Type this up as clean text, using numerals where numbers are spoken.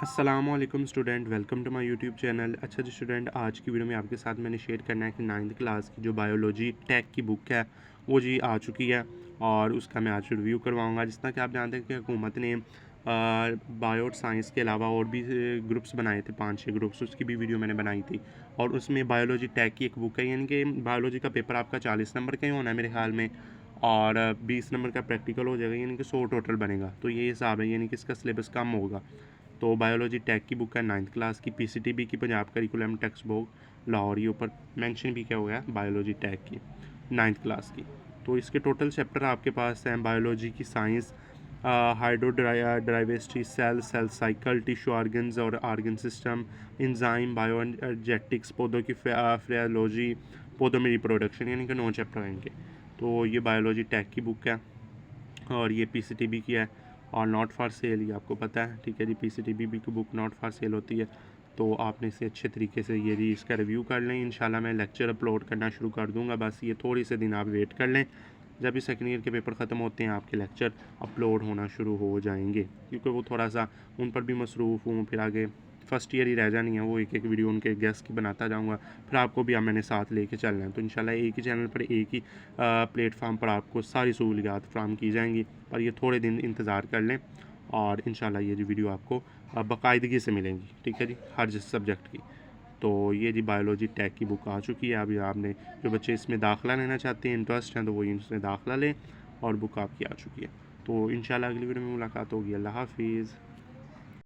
अस्सलामुअलैकुम student, welcome to my YouTube channel. अच्छा जी स्टूडेंट, आज की वीडियो में आपके साथ मैंने शेयर करना है कि 9th क्लास की जो बायोलॉजी टेक की बुक है वो जी आ चुकी है और उसका मैं आज रिव्यू करवाऊंगा। जिस तरह कि आप जानते हैं कि हुकूमत ने बायो साइंस के अलावा और भी ग्रुप्स बनाए थे, 5-6 ग्रुप्स, उसकी भी वीडियो मैंने बनाई थी। और उसमें बायोलॉजी टेक की एक बुक है, यानी कि बायोलॉजी का पेपर आपका 40 नंबर का ही होना है मेरे ख्याल में, और 20 नंबर का प्रैक्टिकल हो जाएगा, यानी कि 100 टोटल बनेगा। तो ये हिसाब है, यानी कि इसका सिलेबस कम होगा। तो बायोलॉजी टेक की बुक है 9th क्लास की, पीसीटीबी की, Punjab curriculum text book, Lahore. ये ऊपर मेंशन भी क्या हुआ है बायोलॉजी टेक की 9th क्लास की। तो इसके टोटल चैप्टर आपके पास हैं बायोलॉजी की साइंस, हाइड्रोड्राइवेस्टी, सेल साइकिल, टिश्यू ऑर्गन्स और ऑर्गन सिस्टम, इंजाइम, बायोजेटिक्स, पौधों की फ्रेलॉजी, पौधों में रिप्रोडक्शन, यानी कि 9 चैप्टर हैं इनके। तो ये बायोलॉजी टेक की बुक है और ये पीसीटीबी की है और नॉट फॉर सेल, ये आपको पता है, ठीक है जी। पीसीटीबी की बुक नॉट फॉर सेल होती है, तो आपने इसे अच्छे तरीके से ये जी इसका रिव्यू कर लें। इंशाल्लाह मैं लेक्चर अपलोड करना शुरू कर दूंगा, बस ये थोड़ी से दिन आप वेट कर लें। जब भी सेकेंड ईयर के पेपर ख़त्म होते हैं आपके लेक्चर अपलोड होना शुरू हो जाएंगे, क्योंकि वो थोड़ा सा उन पर भी मसरूफ़ हूँ। फिर आगे फर्स्ट ईयर ही रह जानी है, वो एक एक वीडियो उनके गेस्ट की बनाता जाऊँगा, फिर आपको भी अब मैंने साथ लेके चलना है। तो इंशाल्लाह एक ही चैनल पर, एक ही प्लेटफार्म पर आपको सारी सहूलियात फ्राहम की जाएंगी, पर ये थोड़े दिन इंतज़ार कर लें और इंशाल्लाह ये जो वीडियो आपको बाकायदगी से मिलेंगी, ठीक है जी, हर सब्जेक्ट की। तो ये जी बायोलॉजी टेक की बुक आ चुकी है। अभी आपने जो बच्चे इसमें दाखिला लेना चाहते हैं, इंटरेस्ट हैं, तो वो इसमें दाखिला लें और बुक आपकी आ चुकी है। तो इंशाल्लाह अगली वीडियो में मुलाकात होगी। अल्लाह हाफिज़।